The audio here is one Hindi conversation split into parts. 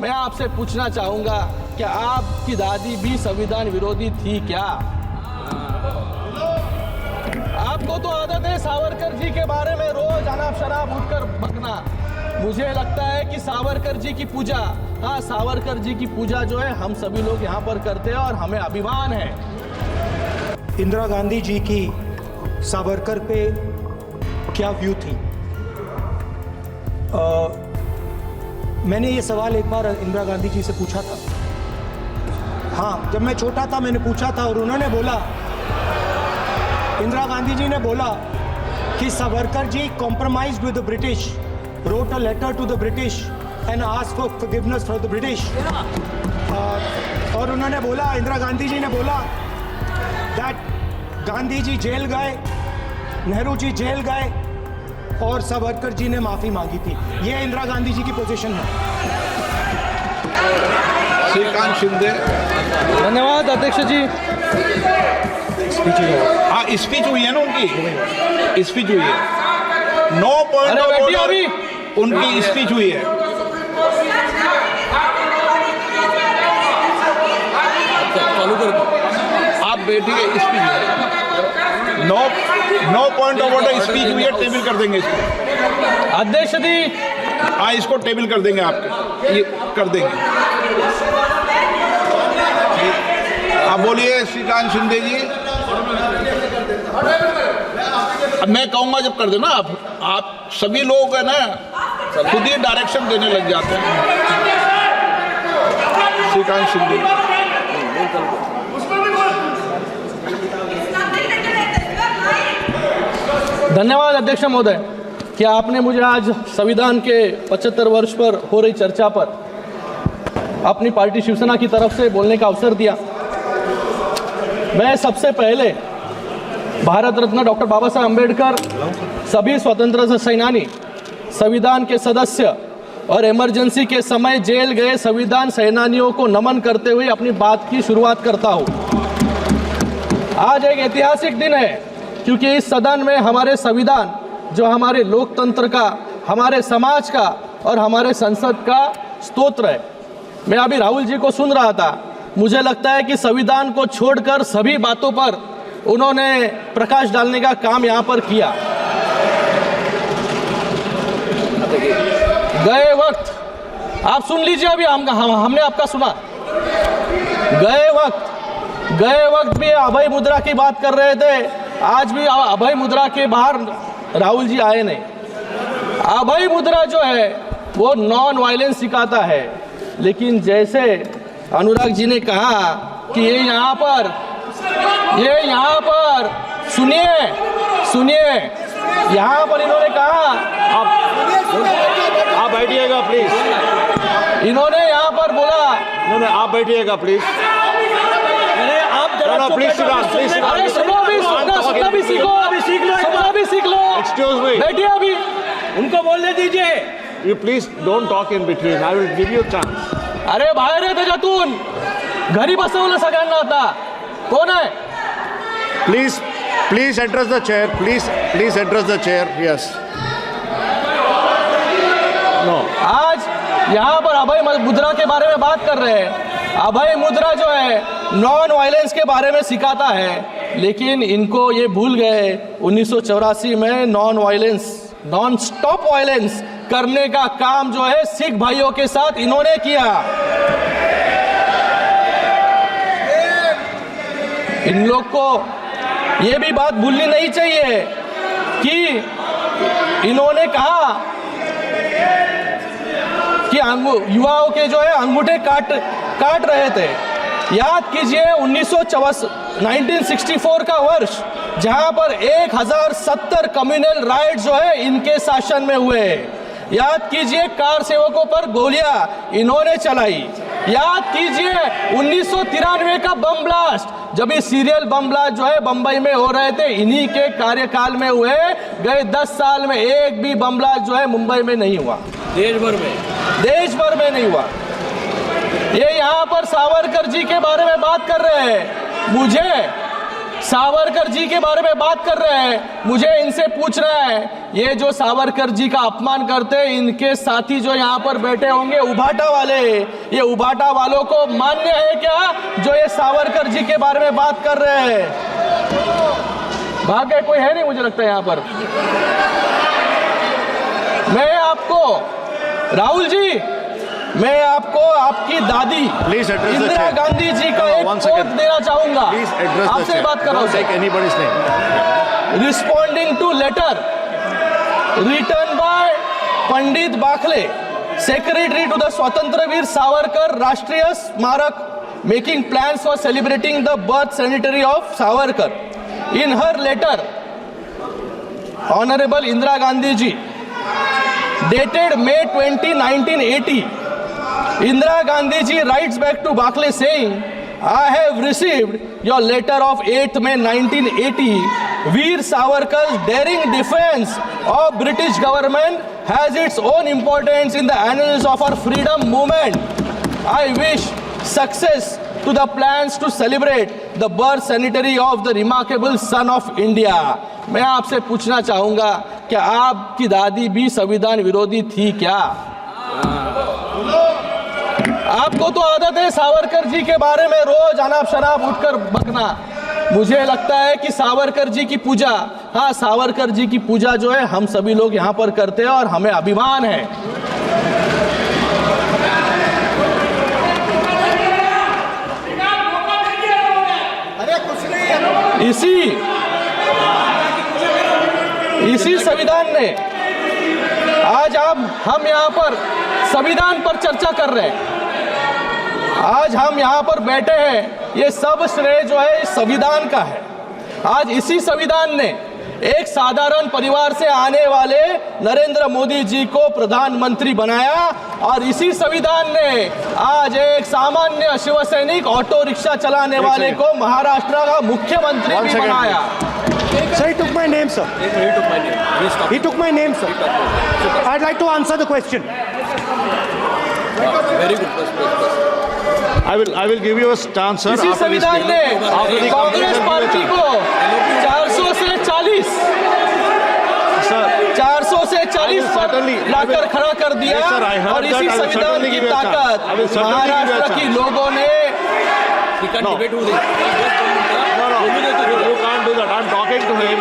मैं आपसे पूछना चाहूंगा कि आपकी दादी भी संविधान विरोधी थी क्या? आपको तो आदत है सावरकर जी के बारे में रोज अनाप शराब उठकर बकना। मुझे लगता है कि सावरकर जी की पूजा, हाँ, सावरकर जी की पूजा जो है हम सभी लोग यहाँ पर करते हैं और हमें अभिमान है। इंदिरा गांधी जी की सावरकर पे क्या व्यू थी? मैंने ये सवाल एक बार इंदिरा गांधी जी से पूछा था। हाँ, जब मैं छोटा था मैंने पूछा था और उन्होंने बोला, इंदिरा गांधी जी ने बोला कि Savarkar ji compromised with the British, wrote a letter to the British and asked for forgiveness for the British. और उन्होंने बोला, इंदिरा गांधी जी ने बोला that गांधी जी जेल गए, नेहरू जी जेल गए और सावरकर जी ने माफी मांगी थी। ये इंदिरा गांधी जी की पोजीशन है। श्रीकांत शिंदे। धन्यवाद अध्यक्ष जी। हाँ, स्पीच हुई है ना उनकी, स्पीच हुई है। 9 पॉइंट ऑफ ऑर्डर उनकी स्पीच हुई है। चालू कर दो आप बैठिए, स्पीच हुई है। 9 पॉइंट ऑफ ऑर्डर स्पीच हुई है, टेबल कर देंगे इसको। अध्यक्ष जी। हाँ, इसको टेबल कर देंगे, आपके ये कर देंगे। आप बोलिए श्रीकांत शिंदे जी। अब मैं कहूँगा जब कर देना आप सभी लोग है ना खुद ही डायरेक्शन देने लग जाते हैं। श्रीकांत शिंदे। धन्यवाद अध्यक्ष महोदय कि आपने मुझे आज संविधान के 75 वर्ष पर हो रही चर्चा पर अपनी पार्टी शिवसेना की तरफ से बोलने का अवसर दिया। मैं सबसे पहले भारत रत्न डॉक्टर बाबा साहब अम्बेडकर, सभी स्वतंत्रता सेनानी, संविधान के सदस्य और इमरजेंसी के समय जेल गए संविधान सेनानियों को नमन करते हुए अपनी बात की शुरुआत करता हूँ। आज एक ऐतिहासिक दिन है क्योंकि इस सदन में हमारे संविधान, जो हमारे लोकतंत्र का, हमारे समाज का और हमारे संसद का स्तोत्र है। मैं अभी राहुल जी को सुन रहा था, मुझे लगता है कि संविधान को छोड़कर सभी बातों पर उन्होंने प्रकाश डालने का काम यहाँ पर किया। गए वक्त आप सुन लीजिए, अभी हमने आपका सुना। गए वक्त भी अभय मुद्रा की बात कर रहे थे, आज भी अभय मुद्रा के बाहर राहुल जी आए नहीं। अभय मुद्रा जो है वो नॉन वायलेंस सिखाता है, लेकिन जैसे अनुराग जी ने कहा कि ये यहाँ पर सुनिए यहाँ पर इन्होंने कहा, आप बैठिएगा प्लीज। इन्होंने यहाँ पर बोला, आप बैठिएगा प्लीज। आप जरा प्लीज अरे सुनना भी सीख लो। एक्सक्यूज मी, बैठिए अभी, उनको बोलने दीजिए। You please don't talk in between, I will give you chance. अरे बाहेर आहे त्याच्यातून, घरी बसवलं सगळ्यांना आता। कोण आहे? Please address the chair, please address the chair. Yes, no. आज यहाँ पर अभय मुद्रा के बारे में बात कर रहे हैं। अभय मुद्रा जो है नॉन वायलेंस के बारे में सिखाता है, लेकिन इनको ये भूल गए 1984 में नॉन स्टॉप वायलेंस करने का काम जो है सिख भाइयों के साथ इन्होंने किया। इन लोग को ये भी बात भूलनी नहीं चाहिए कि इन्होंने कहा कि युवाओं के जो है अंगूठे काट रहे थे। याद कीजिए 1964 का वर्ष, जहां पर 1070 कम्युनल राइट जो है इनके शासन में हुए। याद कीजिए कार सेवकों पर गोलियां इन्होंने चलाई। याद कीजिए 1993 का बम ब्लास्ट, जब ये सीरियल बम ब्लास्ट जो है बंबई में हो रहे थे, इन्हीं के कार्यकाल में हुए। गए 10 साल में एक भी बम ब्लास्ट जो है मुंबई में नहीं हुआ, देश भर में नहीं हुआ। ये यहाँ पर सावरकर जी के बारे में बात कर रहे हैं। सावरकर जी के बारे में बात कर रहे हैं, मुझे इनसे पूछना है, ये जो सावरकर जी का अपमान करते हैं, इनके साथी जो यहाँ पर बैठे होंगे उभाटा वाले, ये उभाटा वालों को मान्य है क्या जो ये सावरकर जी के बारे में बात कर रहे हैं? भाग्य कोई है नहीं मुझे लगता है यहाँ पर। मैं आपको राहुल जी, मैं आपको आपकी दादी इंदिरा गांधी जी का एक कोट देना चाहूंगा। आपसे बात कर रहा हूं। Responding to letter written by Pandit Bakhle, secretary to the Swatantryaveer Savarkar Rashtriya Smarak, making plans for celebrating the birth centenary of Savarkar. In her letter, honourable Indira Gandhi ji, dated May 20, 1980, Indira Gandhi ji writes back to Bakhle saying, I have received your letter of 8th May 1980. Veer Savarkar's daring defense of British government has its own importance in the annals of our freedom movement. I wish success to the plans to celebrate the birth centenary of the remarkable son of India. मैं आपसे पूछना चाहूंगा, क्या आपकी दादी भी संविधान विरोधी थी क्या? आपको तो आदत है सावरकर जी के बारे में रोज अनाप शनाप उठकर बकना। मुझे लगता है कि सावरकर जी की पूजा, हाँ सावरकर जी की पूजा जो है हम सभी लोग यहाँ पर करते हैं और हमें अभिमान है। इसी संविधान ने आज हम यहाँ पर संविधान पर चर्चा कर रहे हैं, आज हम यहाँ पर बैठे हैं, ये सब श्रेय जो है संविधान का है। आज इसी संविधान ने एक साधारण परिवार से आने वाले नरेंद्र मोदी जी को प्रधानमंत्री बनाया और इसी संविधान ने आज एक सामान्य शिवसैनिक ऑटो रिक्शा चलाने वाले को महाराष्ट्र का मुख्यमंत्री भी बनाया। Sir, he took my name, sir. He took my name, sir. I'd like to answer the question. Very good. I will give you a chance, sir. इसी संविधान ने कांग्रेस पार्टी को 400 से 40 पर लाकर खड़ा कर दिया और इसी संविधान की ताकत महाराष्ट्र की लोगों ने। You can't do that. I'm talking to him.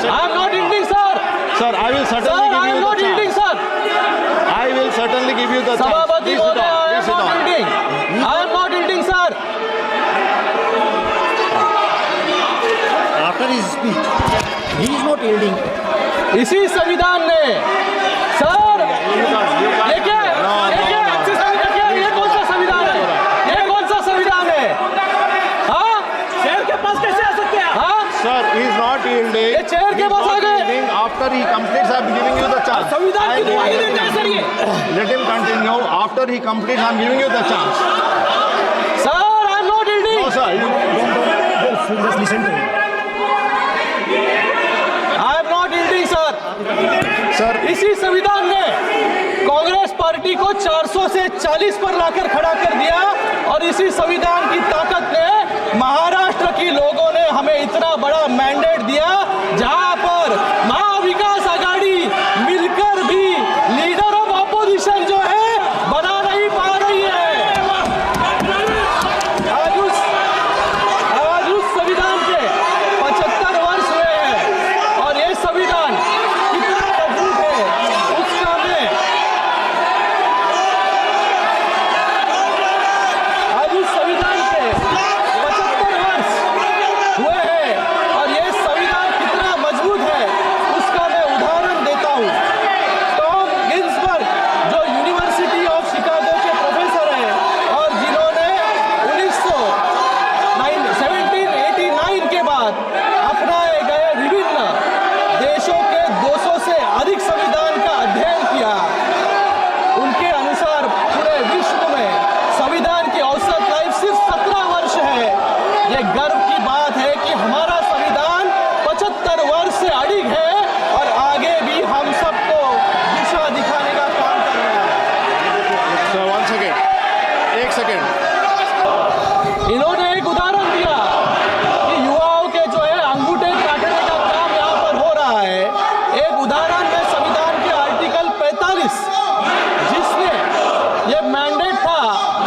I'm not yielding, sir. Sir, I will certainly give you the not yielding, chance. sir. I will certainly give you the chance. Sabhabati Please sit Mohdaya, down. I am not yielding. I am not yielding, sir. After his speech, he is not yielding. इसी संविधान ने सर ये क्या ये कौन सा संविधान है? ये कौन सा संविधान है? हाँ, चेयर के पास कैसे आ सकते हैं? हाँ Sir, he is not yielding. ये चेयर के पास आ गए। After he completes, I'm giving you the chance. संविधान की दुआई देते हैं सर ये। Let him continue. After he completes, I'm giving you the chance. Sir, I am not yielding. No, sir. Just listen to him. I am not yielding, sir. Sir, इसी संविधान ने कांग्रेस पार्टी को 400 से 40 पर लाकर खड़ा कर दिया और इसी संविधान की ताकत ने महाराष्ट्र की लोगों ने हमें इतना बड़ा मैंडेट दिया, जहां पर महाविकास आघाड़ी मिलकर भी लीडर ऑफ ऑपोजिशन जो है बना नहीं पा रही है। आज उस संविधान के 75 वर्ष हुए हैं और ये संविधान कितना मजबूत है उसका मैं आज उस संविधान के 75 वर्ष हुए हैं और ये संविधान कितना मजबूत है उसका मैं उदाहरण देता हूँ। टॉम गिन्सबर्ग जो यूनिवर्सिटी ऑफ शिकागो के प्रोफेसर हैं और जिन्होंने 1789 के बाद अपनाए गए विभिन्न देशों के 200 से अधिक संविधान का अध्ययन किया, उनके अनुसार पूरे विश्व में संविधान की औसत लाइफ सिर्फ 17 वर्ष है। ये गर्व की बात है कि हमारा संविधान 75 वर्ष से अडिग है और आगे भी हम सबको दिशा दिखाने का काम कर रहा है। sir, one second. एक second. इन्होंने एक उदाहरण दिया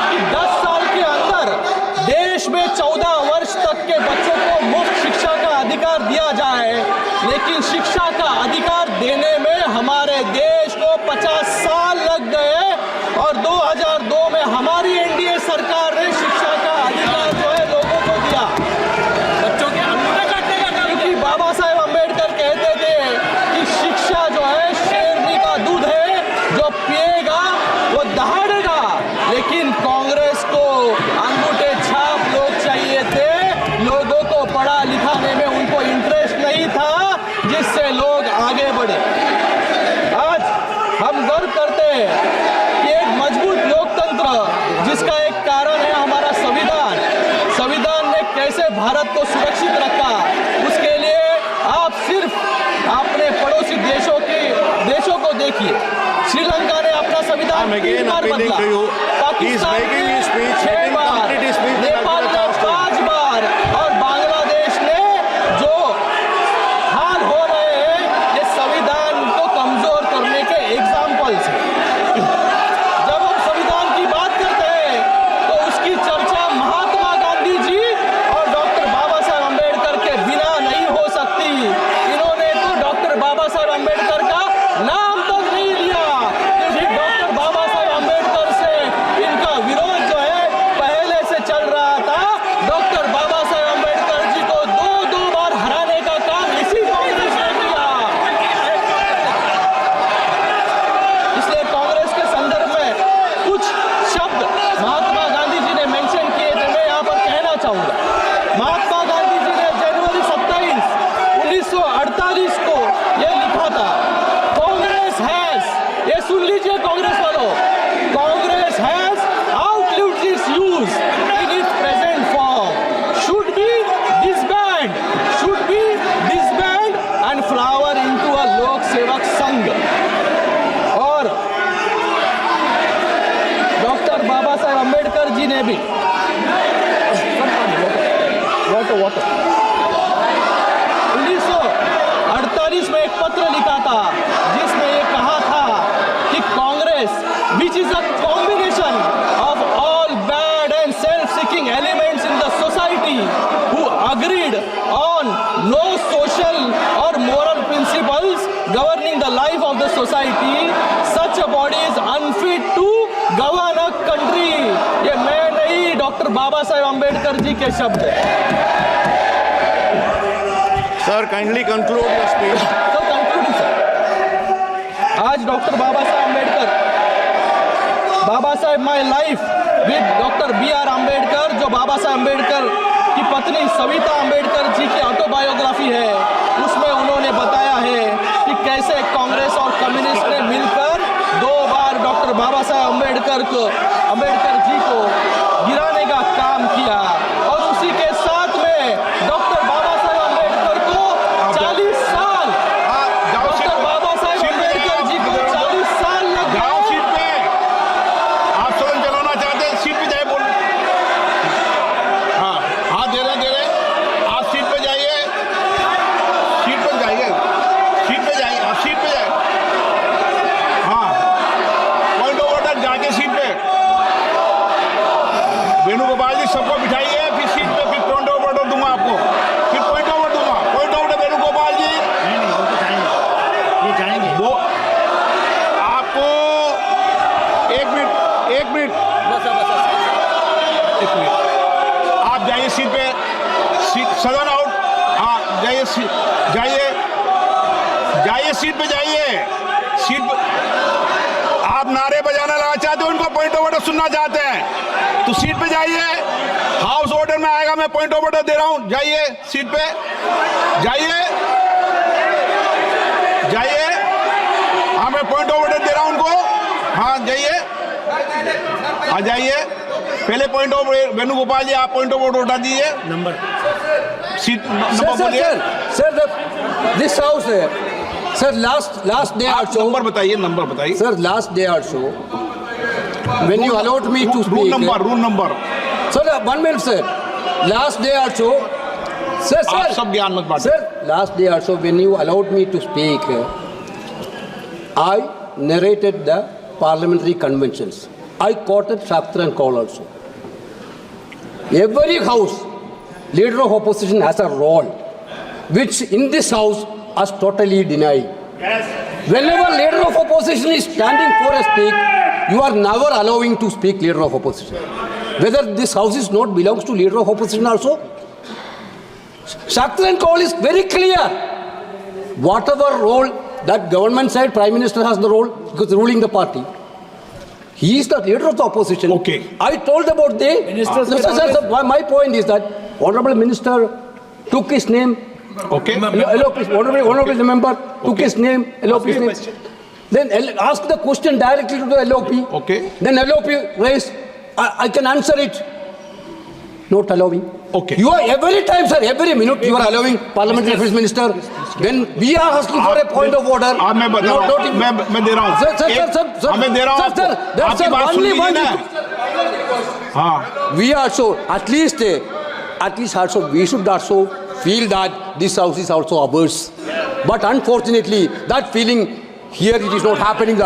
कि 10 साल के अंदर देश में 14 वर्ष तक के बच्चों को मुफ्त शिक्षा का अधिकार दिया जाए, लेकिन शिक्षा का अधिकार देने में हमारे देश को 50 साल लग गए और 2002 में हमारी एनडीए सरकार ने शिक्षा का अधिकार जो है लोगों को दिया। बच्चों के अंगूठे काटने का काम, क्योंकि बाबा साहेब अम्बेडकर कहते थे कि शिक्षा जो है शेरनी का दूध है, जो पिएगा वो दहाड़ेगा। लेकिन कांग्रेस को अंगूठे छाप लोग चाहिए थे, लोगों को पढ़ा लिखाने में उनको इंटरेस्ट नहीं था, जिससे लोग आगे बढ़े। आज हम गर्व करते हैं कि एक मजबूत लोकतंत्र, जिसका एक कारण है हमारा संविधान, संविधान ने कैसे भारत को सुरक्षित रखा, उसके लिए आप सिर्फ अपने पड़ोसी देशों को देखिए। श्रीलंका ने अपना संविधान 3 बार बदला, पाकिस्तान ने 6 बार, नेपाल ने 5 बार और बांग्लादेश ने जो हाल हो रहे हैं ये संविधान को कमजोर करने के एग्जाम्पल्स हैं। जब हम संविधान की बात करते हैं तो उसकी चर्चा महात्मा गांधी जी और डॉक्टर बाबा साहेब अम्बेडकर के बिना नहीं हो सकती। इन्होंने तो डॉक्टर बाबा साहेब अम्बेडकर का नाम तक नहीं लिया, क्योंकि डॉक्टर बाबा साहेब अम्बेडकर से इनका विरोध जो है पहले से चल रहा था। डॉक्टर बाबा साहेब अम्बेडकर जी को 2 बार हराने का काम इसी कांग्रेस ने किया। इसलिए कांग्रेस के संदर्भ में कुछ शब्द महात्मा गांधी जी ने मेंशन किए थे, मैं यहाँ पर कहना चाहूंगा। महात्मा गांधी जी ने जनवरी 27, 1948 को यह लिखा था, कांग्रेस हैज, ये सुन लीजिए कांग्रेस वालों, Congress has outlived its use in its present form, should be disband and flower into a लोक सेवक संघ। और डॉक्टर बाबा साहेब अम्बेडकर जी ने भी वाटर 1948 में एक पत्र लिखा था, जिसमें ये कहा था कि Congress, which is a combination of all bad and self-seeking elements in the society who agreed on no social or moral principles governing the life of the society, such a body is unfit to govern a country। ये मैं नहीं, डॉक्टर बाबा साहेब अम्बेडकर जी के शब्द हैं। Sir, kindly conclude your speech. तो कंक्लूडिंग सर, आज doctor Baba Saheb Ambedkar, Baba Saheb my life with doctor BR Ambedkar, जो बाबा साहेब अम्बेडकर की पत्नी सविता अम्बेडकर जी की ऑटोबायोग्राफी है, उसमें उन्होंने बताया है कि कैसे कांग्रेस और कम्युनिस्ट ने मिलकर 2 बार डॉक्टर बाबा साहेब अम्बेडकर जी को गिराने का काम किया। और उसी के साथ में डॉक्टर बाबा साहेब अम्बेडकर को 40 साल, डॉक्टर बाबा साहेब अम्बेडकर जी को 40 साल लग जाओ गए। सीट पे, आप सदन चलाना चाहते हैं, सीट पे जाए बोल। हाँ, हाथ दे रहे, आप सीट पे जाइए, सीट पे जाइए, आप सीट पे जाइए। हाँ, पॉइंट ऑफ ऑर्डर, जाके सीट पे। वेणुगोपाल जी सबको बिठाइए, फिर सीट पे, फिर पॉइंट ऑफ ऑर्डर दूंगा आपको, फिर पॉइंट ऑफ ऑर्डर दूंगा। पॉइंट ऑफ ऑर्डर वेणुगोपाल जी, ये जाएंगे। वो आपको एक मिनट आप जाइए सीट पे, सदन आउट। हाँ, जाइए सीट पे जाइए, सीट पे। आप नारे बजाना लगा चाहते हो, उनको पॉइंट ऑफ ऑर्डर सुनना चाहते हैं तो सीट पे जाइए। हाउस ऑर्डर में आएगा, मैं पॉइंट ऑफ ऑर्डर दे रहा हूं। जाइए सीट पे, जाइए। हाँ, मैं पॉइंट ऑफ ऑर्डर दे रहा हूं उनको। हाँ, जाइए, हाँ जाइए। पहले पॉइंट ऑफ वेणुगोपाल जी, आप पॉइंट ऑफ ऑर्डर उठा दीजिए। नंबर सीट नंबर बोलिए। Sir, this house, sir, last day आप also. नंबर बताइए। Sir, last day also, when you allowed me to speak. Rule number. Sir, 1 minute, sir. Last day also, sir. आप सब ज्ञान मत बांटिए। Sir, last day also, when you allowed me to speak, I narrated the parliamentary conventions. I quoted Shaktra and Kaul also. Every house, leader of opposition has a role, which in this house is totally denied. Whenever leader of opposition is standing for a speak, you are never allowing to speak leader of opposition. Whether this house is not belongs to leader of opposition also. Shaktra and Kaul is very clear. Whatever role that government side, Prime Minister has the role because ruling the party. He is the leader of the opposition. Okay. I told about the minister. My point is that Honorable Minister took his name. Okay. Honorable member took his name, LOP's name. Then ask the question directly to the LOP. Okay. Then LOP raised. I can answer it. Not allowing. Okay. You are every time, sir, every minute you are allowing Parliamentary Affairs Minister. When we are asking for a point of order. आप मैं बता रहा हूँ, मैं दे रहा हूँ। Sir, मैं दे रहा हूँ sir, आपकी बात सुन लीजिए ना। हाँ। We also, at least also, we should also feel that this house is also ours. But unfortunately, that feeling here it is not happening.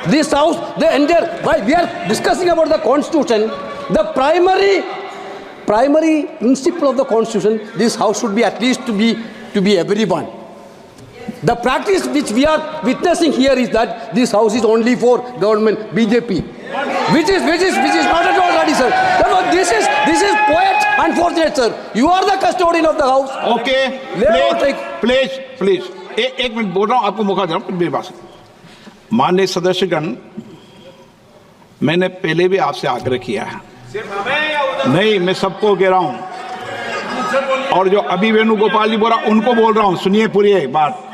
This house, the entire, while we are discussing about the constitution, the primary principle of the constitution, this house should be at least to be everyone. The practice which we are witnessing here is that this house is only for government, BJP, which is not at all ready, sir. Therefore, this is quite unfortunate, sir. You are the custodian of the house. Okay. Please एक मिनट बोल रहा हूँ, आपको मौका दे रहा हूँ मेरी बात। माननीय सदस्यगण, मैंने पहले भी आपसे आग्रह किया है, नहीं मैं सबको कह रहा हूं, और जो अभी वेणुगोपाल जी बोल रहा उनको बोल रहा हूं, सुनिए पूरी एक बात।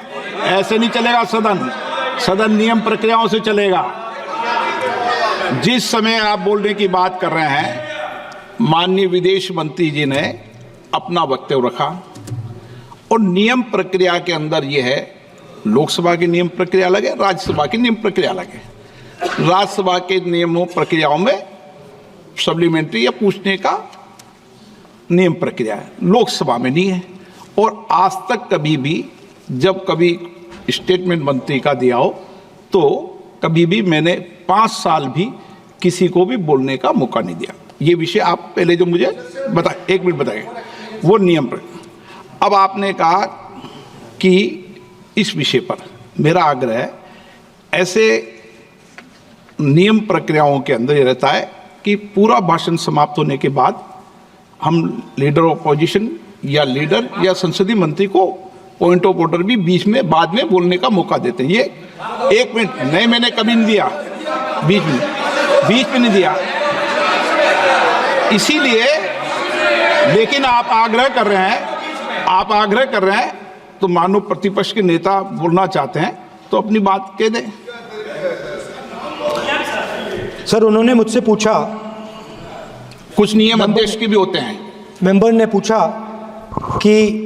ऐसे नहीं चलेगा सदन नियम प्रक्रियाओं से चलेगा। जिस समय आप बोलने की बात कर रहे हैं, माननीय विदेश मंत्री जी ने अपना वक्तव्य रखा और नियम प्रक्रिया के अंदर यह है, लोकसभा की नियम प्रक्रिया अलग है, राज्यसभा की नियम प्रक्रिया अलग है। राज्यसभा के नियमों प्रक्रियाओं में सप्लीमेंट्री या पूछने का नियम प्रक्रिया है, लोकसभा में नहीं है। और आज तक कभी भी जब कभी स्टेटमेंट मंत्री का दिया हो तो कभी भी मैंने 5 साल भी किसी को भी बोलने का मौका नहीं दिया। ये विषय आप पहले जो मुझे बता, 1 मिनट बताइए, वो नियम प्रक्रिया। अब आपने कहा कि इस विषय पर मेरा आग्रह है, ऐसे नियम प्रक्रियाओं के अंदर ये रहता है कि पूरा भाषण समाप्त होने के बाद हम लीडर ऑफ अपोजिशन या लीडर या संसदीय मंत्री को पॉइंट ऑफ ऑर्डर भी बीच में बाद में बोलने का मौका देते हैं। ये 1 मिनट नहीं, मैंने कभी नहीं दिया, बीच में नहीं दिया। इसीलिए, लेकिन आप आग्रह कर रहे हैं तो मानो प्रतिपक्ष के नेता बोलना चाहते हैं तो अपनी बात कह दें। सर, उन्होंने मुझसे पूछा, कुछ नियम अध्यक्ष के भी होते हैं। मेंबर ने पूछा कि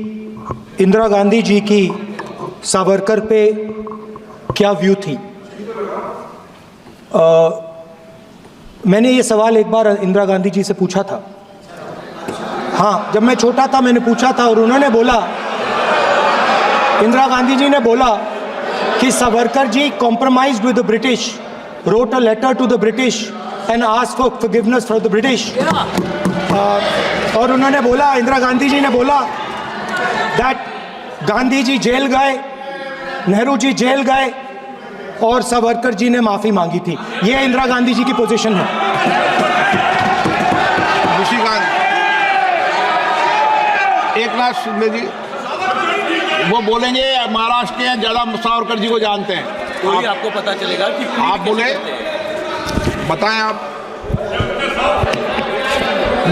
इंदिरा गांधी जी की सावरकर पे क्या व्यू थी। मैंने ये सवाल एक बार इंदिरा गांधी जी से पूछा था। हाँ, जब मैं छोटा था मैंने पूछा था और उन्होंने बोला, इंदिरा गांधी जी ने बोला कि Savarkar ji compromised with the British, wrote a letter to the British and asked for forgiveness from the British. और उन्होंने बोला, इंदिरा गांधी जी ने बोला that गांधी जी जेल गए, नेहरू जी जेल गए और सावरकर जी ने माफी मांगी थी। ये इंदिरा गांधी जी की पोजीशन है। एक नाथ शिंदे जी वो बोलेंगे, महाराष्ट्र के ज्यादा सावरकर जी को जानते हैं, कोई आपको पता चलेगा कि आप बोले, बताएं आप।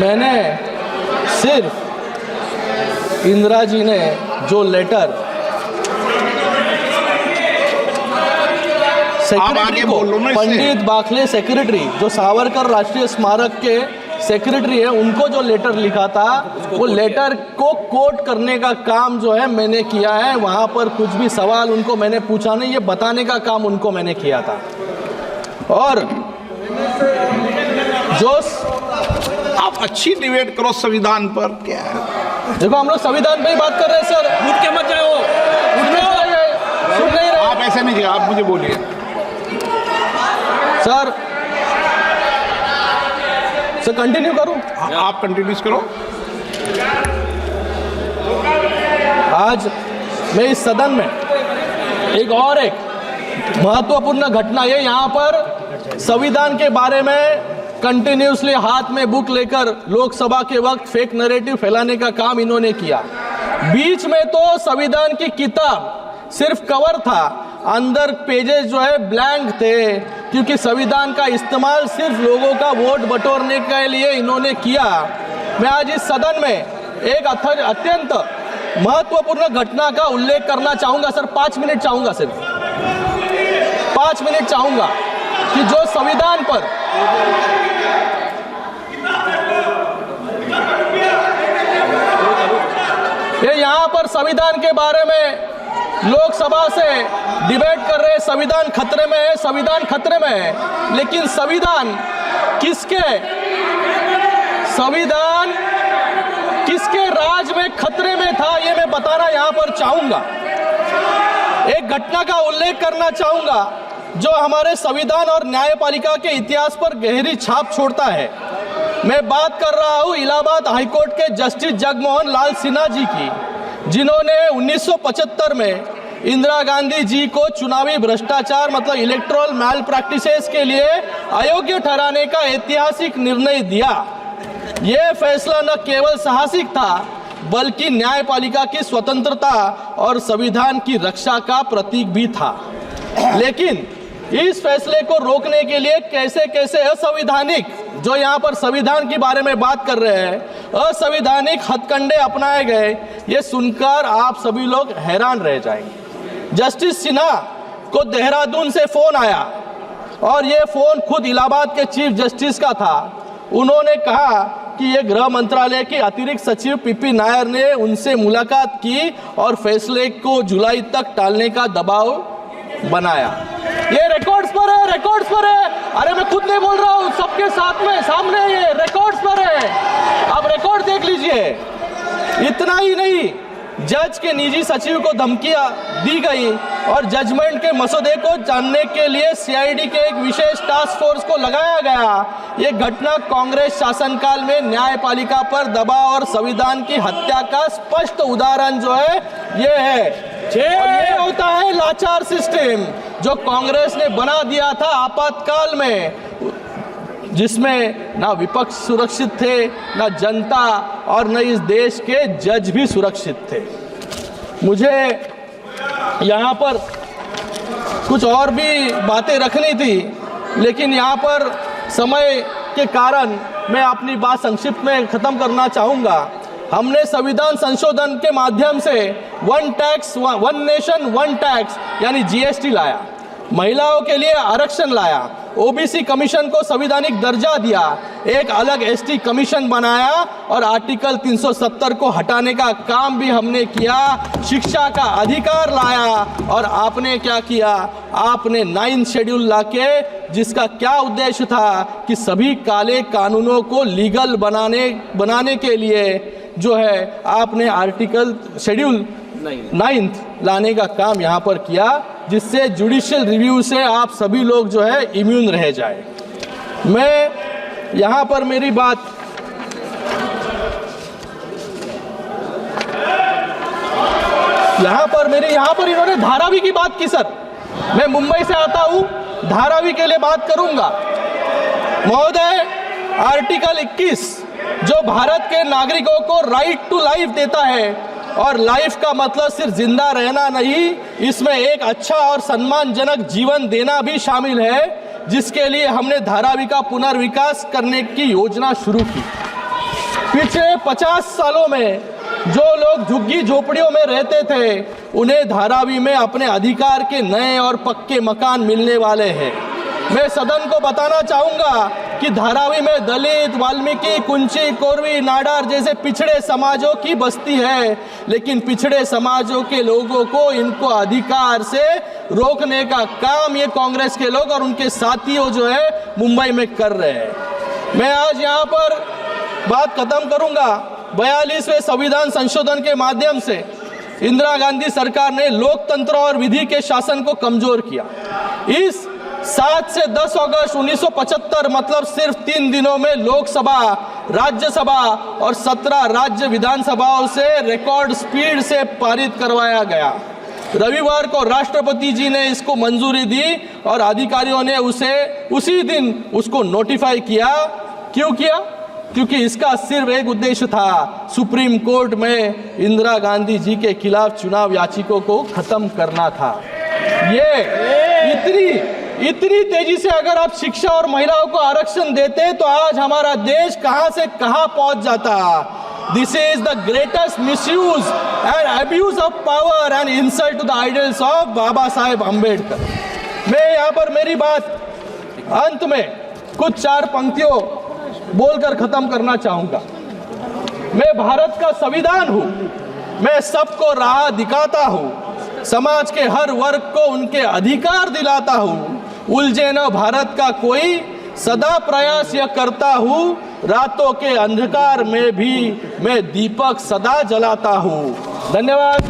मैंने सिर्फ इंदिरा जी ने जो लेटर सेक्रेटरी को, पंडित बाखले सेक्रेटरी जो सावरकर राष्ट्रीय स्मारक के सेक्रेटरी है, उनको जो लेटर लिखा था, वो लेटर को कोट करने का काम जो है मैंने किया है। वहाँ पर कुछ भी सवाल उनको मैंने पूछा नहीं, ये बताने का काम उनको मैंने किया था। और जो आप अच्छी डिबेट करो संविधान पर, क्या है? देखो, हम लोग संविधान पे ही बात कर रहे हैं सर। उठ के मत जाओ, सुन नहीं रहे। आप ऐसे नहीं, आप मुझे बोलिए सर। सर कंटिन्यू करूं? आप कंटिन्यूस करो। आज मैं इस सदन में एक महत्वपूर्ण घटना ये, यहाँ पर संविधान के बारे में कंटिन्यूसली हाथ में बुक लेकर लोकसभा के वक्त फेक नैरेटिव फैलाने का काम इन्होंने किया। बीच में तो संविधान की किताब सिर्फ कवर था, अंदर पेजेस जो है ब्लैंक थे, क्योंकि संविधान का इस्तेमाल सिर्फ लोगों का वोट बटोरने के लिए इन्होंने किया। मैं आज इस सदन में एक अत्यंत महत्वपूर्ण घटना का उल्लेख करना चाहूंगा। सर 5 मिनट चाहूंगा, सिर्फ 5 मिनट चाहूंगा कि जो संविधान पर ये यहाँ पर संविधान के बारे में लोकसभा से डिबेट कर रहे, संविधान खतरे में है, संविधान खतरे में है, लेकिन संविधान किसके राज में खतरे में था, ये मैं बताना यहाँ पर चाहूंगा। एक घटना का उल्लेख करना चाहूंगा जो हमारे संविधान और न्यायपालिका के इतिहास पर गहरी छाप छोड़ता है। मैं बात कर रहा हूं इलाहाबाद हाईकोर्ट के जस्टिस जगमोहन लाल सिन्हा जी की, जिन्होंने 1975 में इंदिरा गांधी जी को चुनावी भ्रष्टाचार मतलब इलेक्टोरल मैल प्रैक्टिसेस के लिए अयोग्य ठहराने का ऐतिहासिक निर्णय दिया। यह फैसला न केवल साहसिक था बल्कि न्यायपालिका की स्वतंत्रता और संविधान की रक्षा का प्रतीक भी था। लेकिन इस फैसले को रोकने के लिए कैसे कैसे असंवैधानिक, जो यहाँ पर संविधान के बारे में बात कर रहे हैं, असंवैधानिक हथकंडे अपनाए गए, ये सुनकर आप सभी लोग हैरान रह जाएंगे। जस्टिस सिन्हा को देहरादून से फोन आया और ये फोन खुद इलाहाबाद के चीफ जस्टिस का था। उन्होंने कहा कि ये गृह मंत्रालय के अतिरिक्त सचिव पीपी नायर ने उनसे मुलाकात की और फैसले को जुलाई तक टालने का दबाव बनाया। ये रिकॉर्ड्स पर है, रिकॉर्ड्स पर है। अरे मैं खुद नहीं बोल रहा हूँ, सबके साथ में सामने ये रिकॉर्ड्स पर है, आप रिकॉर्ड देख लीजिए। इतना ही नहीं, जज के निजी सचिव को धमकियां दी गई और जजमेंट के मसौदे को जानने के लिए सीआईडी के एक विशेष टास्क फोर्स को लगाया गया। ये घटना कांग्रेस शासनकाल में न्यायपालिका पर दबाव और संविधान की हत्या का स्पष्ट उदाहरण जो है ये है। ये होता है लाचार सिस्टम जो कांग्रेस ने बना दिया था आपातकाल में, जिसमें ना विपक्ष सुरक्षित थे, ना जनता और न इस देश के जज भी सुरक्षित थे। मुझे यहाँ पर कुछ और भी बातें रखनी थी, लेकिन यहाँ पर समय के कारण मैं अपनी बात संक्षिप्त में खत्म करना चाहूँगा। हमने संविधान संशोधन के माध्यम से one tax one nation one tax यानी जीएसटी लाया, महिलाओं के लिए आरक्षण लाया, ओबीसी कमीशन को संवैधानिक दर्जा दिया, एक अलग एसटी कमीशन बनाया और आर्टिकल 370 को हटाने का काम भी हमने किया, शिक्षा का अधिकार लाया। और आपने क्या किया, आपने 9th शेड्यूल लाके, जिसका क्या उद्देश्य था कि सभी काले कानूनों को लीगल बनाने के लिए जो है आपने आर्टिकल शेड्यूल 9th लाने का काम यहाँ पर किया, जिससे जुडिशियल रिव्यू से आप सभी लोग जो है इम्यून रह जाए। मैं यहाँ पर मेरी बात यहाँ पर इन्होंने धारावी की बात की। सर मैं मुंबई से आता हूँ, धारावी के लिए बात करूंगा। महोदय, आर्टिकल 21 जो भारत के नागरिकों को राइट टू लाइफ देता है, और लाइफ का मतलब सिर्फ जिंदा रहना नहीं, इसमें एक अच्छा और सम्मानजनक जीवन देना भी शामिल है, जिसके लिए हमने धारावी का पुनर्विकास करने की योजना शुरू की। पिछले 50 सालों में जो लोग झुग्गी झोपड़ियों में रहते थे, उन्हें धारावी में अपने अधिकार के नए और पक्के मकान मिलने वाले हैं। मैं सदन को बताना चाहूंगा कि धारावी में दलित, वाल्मीकि, कुंची, कोरवी, नाडार जैसे पिछड़े समाजों की बस्ती है, लेकिन पिछड़े समाजों के लोगों को इनको अधिकार से रोकने का काम ये कांग्रेस के लोग और उनके साथियों जो है मुंबई में कर रहे हैं। मैं आज यहाँ पर बात खत्म करूंगा। 42वें संविधान संशोधन के माध्यम से इंदिरा गांधी सरकार ने लोकतंत्र और विधि के शासन को कमजोर किया। इस 7 से 10 अगस्त 1975 मतलब सिर्फ 3 दिनों में लोकसभा, राज्यसभा और 17 राज्य विधानसभाओं से रिकॉर्ड स्पीड से पारित करवाया गया। रविवार को राष्ट्रपति जी ने इसको मंजूरी दी और अधिकारियों ने उसे उसी दिन उसको नोटिफाई किया। क्यों किया? क्योंकि इसका सिर्फ एक उद्देश्य था, सुप्रीम कोर्ट में इंदिरा गांधी जी के खिलाफ चुनाव याचिकों को खत्म करना था। ये इतनी तेजी से अगर आप शिक्षा और महिलाओं को आरक्षण देते तो आज हमारा देश कहां से कहां पहुंच जाता। This is the greatest misuse and abuse of power and insult to the ideals of Baba Saheb Ambedkar. मैं यहाँ पर मेरी बात अंत में कुछ 4 पंक्तियों बोलकर खत्म करना चाहूंगा। मैं भारत का संविधान हूं, मैं सबको राह दिखाता हूं, समाज के हर वर्ग को उनके अधिकार दिलाता हूं, उलझे न भारत का कोई, सदा प्रयास यह करता हूं, रातों के अंधकार में भी मैं दीपक सदा जलाता हूं। धन्यवाद।